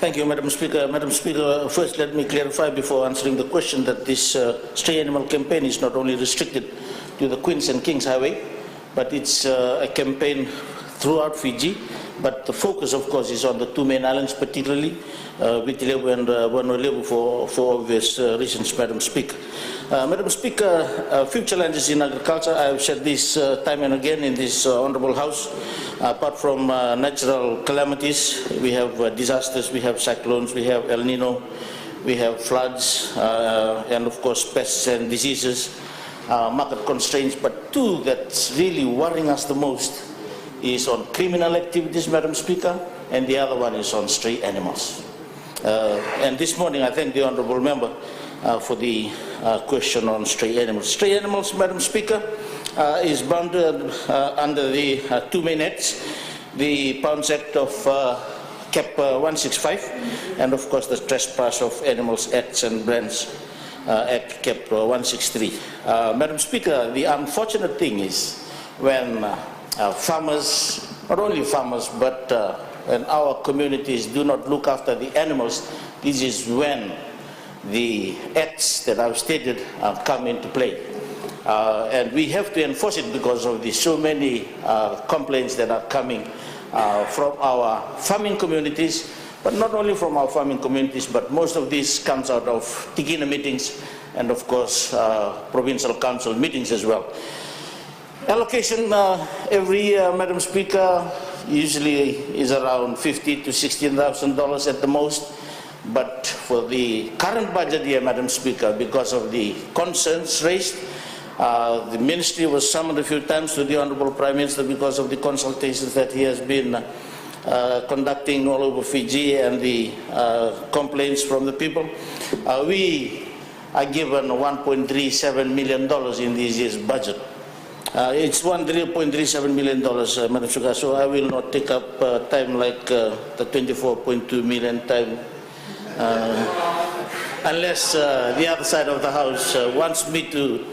Thank you, Madam Speaker. Madam Speaker, first let me clarify before answering the question that this stray animal campaign is not only restricted to the Queens and Kings Highway, but it's a campaign throughout Fiji. But the focus, of course, is on the two main islands, particularly Viti Levu and Vanua Levu for obvious reasons, Madam Speaker. Madam Speaker, a few challenges in agriculture. I have said this time and again in this Honourable House. Apart from natural calamities, we have disasters, we have cyclones, we have El Nino, we have floods, and of course pests and diseases, market constraints. But two that's really worrying us the most is on criminal activities, Madam Speaker, and the other one is on stray animals. And this morning I thank the Honourable Member for the question on stray animals. Stray animals, Madam Speaker, is bounded under the two main acts, the Pounds Act of Cap 165 and of course the Trespass of Animals Acts and Brands Act Cap 163. Madam Speaker, the unfortunate thing is when farmers, not only farmers, but when our communities do not look after the animals, this is when the acts that I've stated come into play. And we have to enforce it because of the so many complaints that are coming from our farming communities, but not only from our farming communities, but most of this comes out of Tikina meetings and of course provincial council meetings as well. Allocation every year, Madam Speaker, usually is around $15,000 to $16,000 at the most. But for the current budget year, Madam Speaker, because of the concerns raised, the ministry was summoned a few times to the Honourable Prime Minister because of the consultations that he has been conducting all over Fiji and the complaints from the people. We are given $1.37 million in this year's budget. It's $1.37 million, Madam Speaker, so I will not take up time like the 24.2 million time, unless the other side of the House wants me to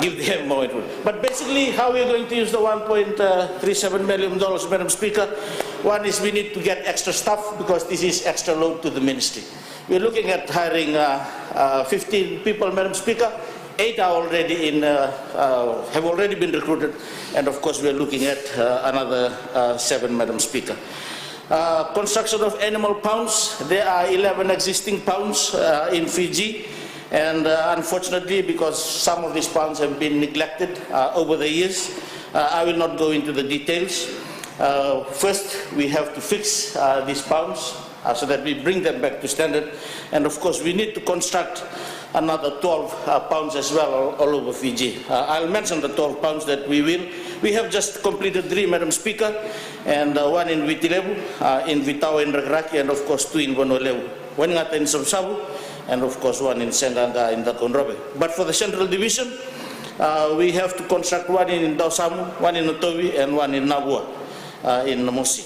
give them more input. But basically, how we are going to use the $1.37 million, Madam Speaker, one is we need to get extra staff because this is extra load to the ministry. We are looking at hiring 15 people, Madam Speaker. 8 are already in, have already been recruited, and of course we are looking at another 7, Madam Speaker. Construction of animal pounds. There are 11 existing pounds in Fiji, and unfortunately, because some of these pounds have been neglected over the years, I will not go into the details. First, we have to fix these pounds so that we bring them back to standard, and of course we need to construct another 12 pounds as well all over Fiji. I'll mention the 12 pounds that we will. We have just completed 3, Madam Speaker, and 1 in Viti Levu, in Vitawa in Ragraki, and of course 2 in Vanua Levu. 1 ngata in Samsabu, and of course 1 in Senganga in Takonrabe. But for the Central Division, we have to construct 1 in Dausamu, 1 in Otowi, and 1 in Nabua, in Namosi.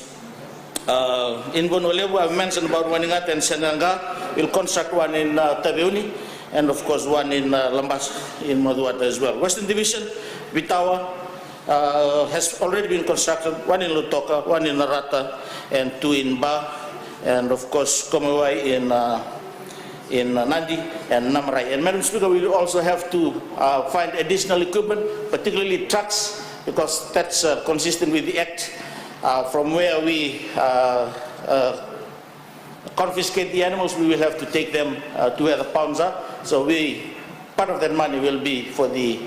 In Vanua Levu, I've mentioned about 1 ngata and Senganga. We'll construct 1 in Taveuni, and of course 1 in Lambas in Maduata as well. Western Division, Vitawa has already been constructed, 1 in Lutoka, 1 in Narata, and 2 in Ba, and of course Komawai in Nandi and Namrai. And Madam Speaker, we will also have to find additional equipment, particularly trucks, because that's consistent with the Act, from where we confiscate the animals, we will have to take them to where the pounds are. So part of that money will be for the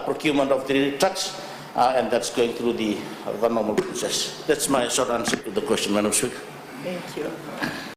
procurement of the trucks, and that's going through the normal process. That's my short answer to the question, Madam Speaker. Thank you.